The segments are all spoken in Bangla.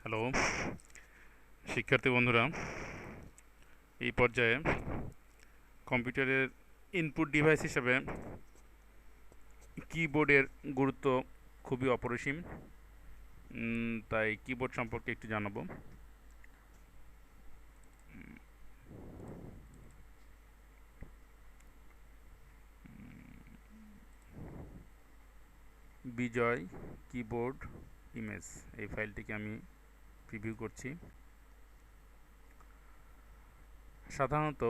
হ্যালো শিক্ষার্থী বন্ধুরা, এই পর্যায়ে কম্পিউটারের ইনপুট ডিভাইস হিসেবে কিবোর্ডের গুরুত্ব খুবই অপরিসীম। তাই কিবোর্ড সম্পর্কে একটু জানাবো। বিজয় কিবোর্ড ইমেজ, এই ফাইলটিকে আমি প্রিভিউ করছি। সাধারণত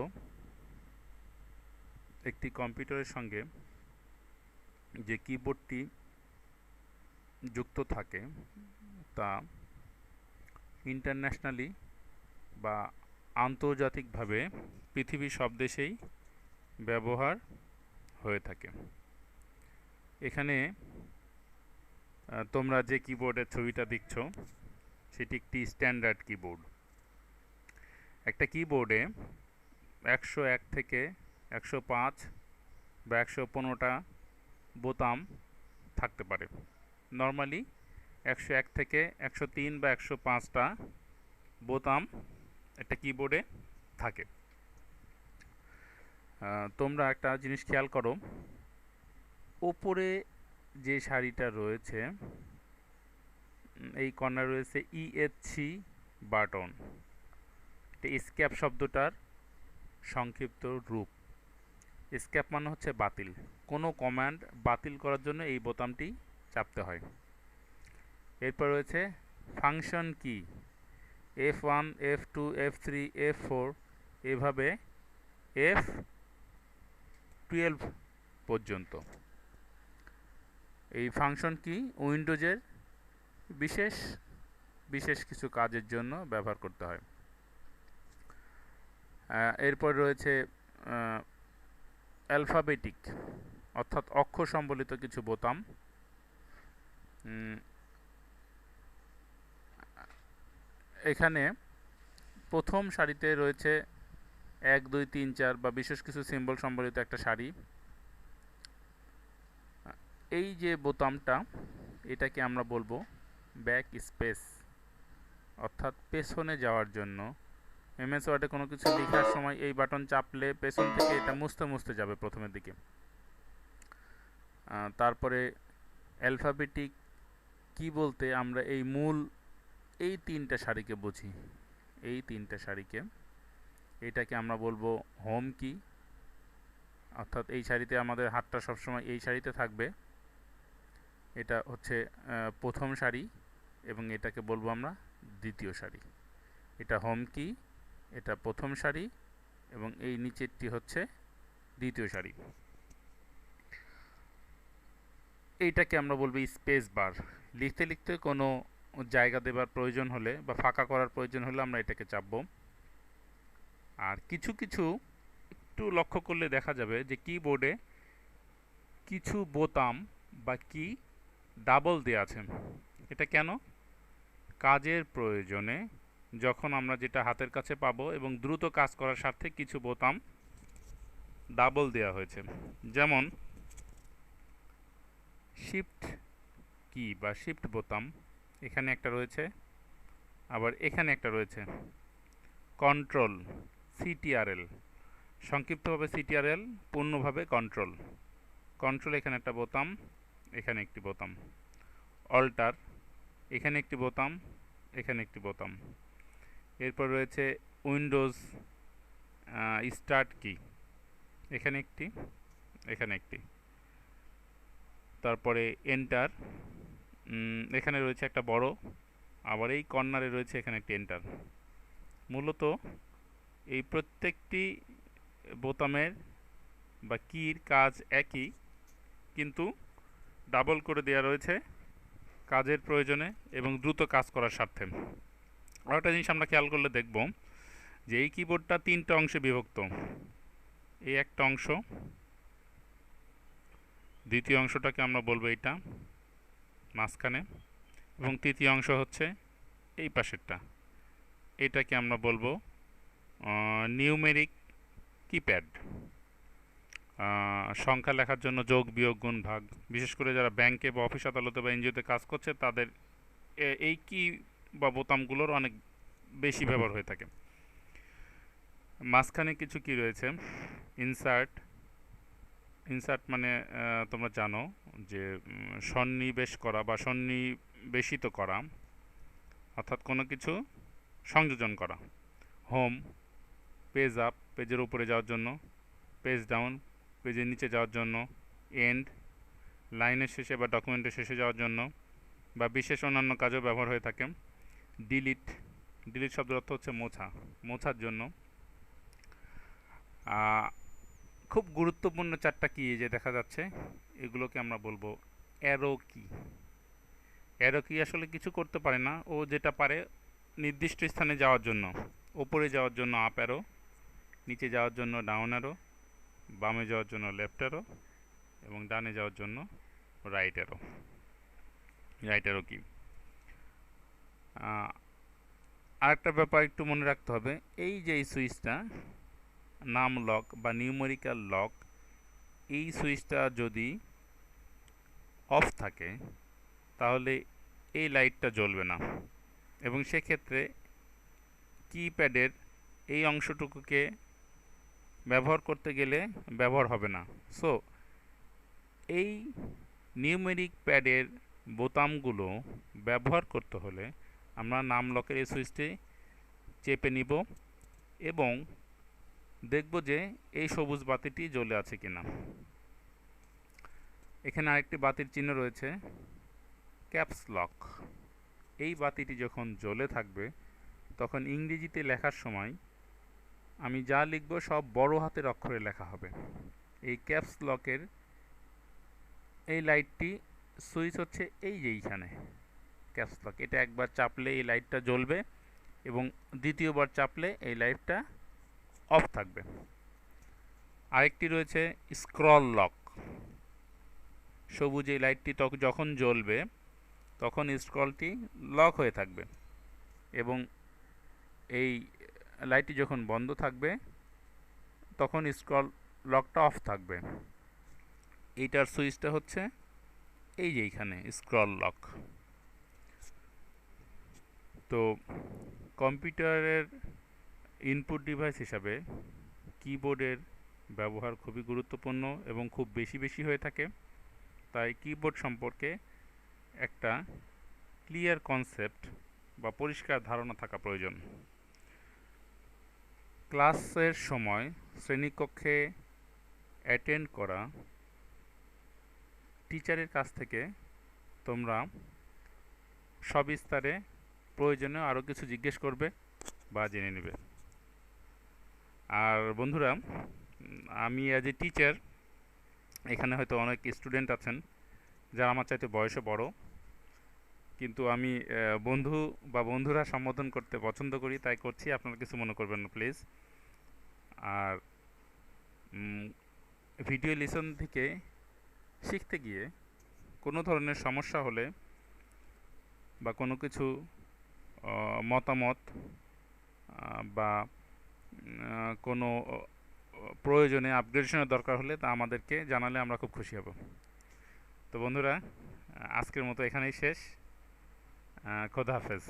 একটি কম্পিউটারের সঙ্গে যে কিবোর্ডটি যুক্ত থাকে তা ইন্টারন্যাশনালি বা আন্তর্জাতিকভাবে পৃথিবীর সব দেশেই ব্যবহার হয়ে থাকে। এখানে তোমরা যে কিবোর্ডের ছবিটা দেখছো সেটি একটি স্ট্যান্ডার্ড কিবোর্ড। একটা কিবোর্ডে 101 থেকে 105 বা 115টা বোতাম থাকতে পারে। নর্মালি 101 থেকে 103 বা 105টা বোতাম একটা কিবোর্ডে থাকে। তোমরা একটা জিনিস খেয়াল করো, ওপরে যে সারিটা রয়েছে এই কর্নার রয়েছে ইএসসি বাটন। এটা এসকেপ শব্দটার সংক্ষিপ্ত রূপ। এসকেপ মানে হচ্ছে বাতিল। কোনো কমান্ড বাতিল করার জন্য এই বোতামটি চাপতে হয়। এরপর রয়েছে ফাংশন কি, F1 F2 F3 F4 এভাবে F12 পর্যন্ত। এই ফাংশন কি উইন্ডোজের বিশেষ বিশেষ কিছু কাজের জন্য ব্যবহার করতে হয়। এরপর রয়েছে অ্যালফাবেটিক অর্থাৎ অক্ষর সম্বলিত কিছু বোতাম। এখানে প্রথম সারিতে রয়েছে 1 2 3 4 বা বিশেষ কিছু সিম্বল সম্বলিত একটা সারি। এই যে বোতামটা এটাকে আমরা বলবো ব্যাক স্পেস, অর্থাৎ পেছনে যাওয়ার জন্য। এমএস ওয়ার্ডে কোনো কিছু লেখার সময় এই বাটন চাপলে পেছন থেকে এটা মুছতে মুছতে যাবে প্রথমের দিকে। তারপরে অ্যালফাবেটিক কি বলতে আমরা এই মূল এই তিনটা সারিকে বুঝি। এই তিনটা সারিকে এটাকে আমরা বলবো হোম কি, অর্থাৎ এই সারিতে আমাদের হাতটা সবসময় এই সারিতে থাকবে। এটা হচ্ছে প্রথম সারি এবং এটাকে বলবো আমরা দ্বিতীয় সারি। এটা হোম কি, এটা প্রথম সারি এবং এই নিচেরটি হচ্ছে দ্বিতীয় সারি। এইটাকে আমরা বলবো স্পেস বার। লিখতে লিখতে কোনো জায়গা দেবার প্রয়োজন হলে বা ফাঁকা করার প্রয়োজন হলে আমরা এটাকে চাপবো। আর কিছু কিছু একটু লক্ষ্য করলে দেখা যাবে যে কিবোর্ডে কিছু বোতাম বা কি ডাবল দেওয়া আছে। এটা কেন? কাজের প্রয়োজনে যখন আমরা যেটা হাতের কাছে পাবো এবং দ্রুত কাজ করার স্বার্থে কিছু বোতাম ডাবল দেওয়া হয়েছে। যেমন শিফট কি বা শিফট বোতাম এখানে একটা রয়েছে, আবার এখানে একটা রয়েছে। কন্ট্রোল সিটিআরএল, সংক্ষিপ্তভাবে সিটিআরএল, পূর্ণভাবে কন্ট্রোল। কন্ট্রোল এখানে একটা বোতাম, এখানে একটি বোতাম। অল্টার এখানে একটি বোতাম, এখানে একটি বোতাম। এরপর রয়েছে উইন্ডোজ স্টার্ট কি, এখানে একটি, এখানে একটি। তারপরে এন্টার, এখানে রয়েছে একটা বড়, আবার এই কর্নারে রয়েছে এখানে একটি এন্টার। মূলত এই প্রত্যেকটি বোতামের বা কির কাজ একই, কিন্তু ডাবল করে দেওয়া রয়েছে কাজের প্রয়োজনে এবং দ্রুত কাজ করার স্বার্থে। আর একটা জিনিস আমরা খেয়াল করলে দেখব যে এই কিবোর্ডটা তিনটা অংশে বিভক্ত। এই একটা অংশ, দ্বিতীয় অংশটাকে আমরা বলবো এটা মাঝখানে, এবং তৃতীয় অংশ হচ্ছে এই পাশেরটা, এটাকে আমরা বলবো নিউমেরিক কিপ্যাড। সংখ্যা লেখার জন্য যোগ বিয়োগ গুণ ভাগ, বিশেষ করে যারা ব্যাংকে বা অফিস আদালতে বা এনজিওতে কাজ করছে তাদের এই কি বা বোতামগুলোর অনেক বেশি ব্যবহার হয়ে থাকে। মাঝখানে কিছু কি রয়েছে, ইনসার্ট। ইনসার্ট মানে তোমরা জানো যে সন্নিবেশ করা বা সন্নিবেশিত করা, অর্থাৎ কোনো কিছু সংযোজন করা। হোম, পেজ আপ, পেজের উপরে যাওয়ার জন্য। পেজ ডাউন, পেজের নিচে যাওয়ার জন্য। এন্ড, লাইনের শেষে বা ডকুমেন্টের শেষে যাওয়ার জন্য, বা বিশেষ অন্যান্য কাজেও ব্যবহার হয়ে থাকে। ডিলিট, ডিলিট শব্দের অর্থ হচ্ছে মোছা, মোছার জন্য। খুব গুরুত্বপূর্ণ চারটা কি যে দেখা যাচ্ছে, এগুলোকে আমরা বলবো অ্যারো কি। অ্যারো কি আসলে কিছু করতে পারে না, ও যেটা পারে নির্দিষ্ট স্থানে যাওয়ার জন্য, ওপরে যাওয়ার জন্য আপ অ্যারো, নিচে যাওয়ার জন্য ডাউন অ্যারো, বামে যাওয়ার জন্য লেফট অ্যারো, এবং ডানে যাওয়ার জন্য রাইট অ্যারো। রাইট অ্যারো কি। আরেকটা ব্যাপার একটু মনে রাখতে হবে, এই যে এই সুইচটা নাম লক বা নিউমেরিক্যাল লক, এই সুইচটা যদি অফ থাকে তাহলে এই লাইটটা জ্বলবে না, এবং সেক্ষেত্রে কিপ্যাডের এই অংশটুকুকে ব্যবহার করতে গেলে ব্যবহার হবে না। সো এই নিউমেরিক প্যাডের বোতামগুলো ব্যবহার করতে হলে আমরা নাম লকের এই সুইচটি চেপে নিব এবং দেখব যে এই সবুজ বাতিটি জ্বলে আছে কিনা। এখানে আরেকটি বাতির চিহ্ন রয়েছে, ক্যাপস লক। এই বাতিটি যখন জ্বলে থাকবে তখন ইংরেজিতে লেখার সময় আমি যা লিখব সব বড় হাতের অক্ষরে লেখা হবে। এই ক্যাপস লকের এই লাইটটি সুইচ হচ্ছে এই যে এইখানে ক্যাপস লক, এটা একবার চাপলে এই লাইটটা জ্বলবে এবং দ্বিতীয়বার চাপলে এই লাইটটা অফ থাকবে। আরেকটি রয়েছে স্ক্রল লক। সবুজ এই লাইটটি যখন জ্বলবে তখন স্ক্রলটি লক হয়ে থাকবে এবং এই লাইটটি যখন বন্ধ থাকবে তখন স্ক্রল লকটা অফ থাকবে। এইটার সুইচটা হচ্ছে এই যে এইখানে স্ক্রল লক। তো কম্পিউটারের ইনপুট ডিভাইস হিসাবে কিবোর্ডের ব্যবহার খুবই গুরুত্বপূর্ণ এবং খুব বেশি বেশি হয়ে থাকে। তাই কিবোর্ড সম্পর্কে একটা ক্লিয়ার কনসেপ্ট বা পরিষ্কার ধারণা থাকা প্রয়োজন। ক্লাসের সময় শ্রেণীকক্ষে অ্যাটেন্ড করা টিচারের কাছ থেকে তোমরা সবিস্তারে প্রয়োজনে আরও কিছু জিজ্ঞেস করবে বা জেনে নেবে। আর বন্ধুরা, আমি অ্যাজ এ টিচার, এখানে হয়তো অনেক স্টুডেন্ট আছেন যারা আমার চাইতে বয়সে বড়, কিন্তু আমি বন্ধু বা বন্ধুরা সম্বোধন করতে পছন্দ করি, তাই করছি, আপনারা কিছু মনে করবেন না প্লিজ। আর ভিডিও লিসন থেকে শিখতে গিয়ে কোনো ধরনের সমস্যা হলে বা কোনো কিছু মতামত বা কোনো প্রয়োজনে আপগ্রেডেশনের দরকার হলে তা আমাদেরকে জানালে আমরা খুব খুশি হব। তো বন্ধুরা, আজকের মতো এখানেই শেষ। খোদা হাফেজ।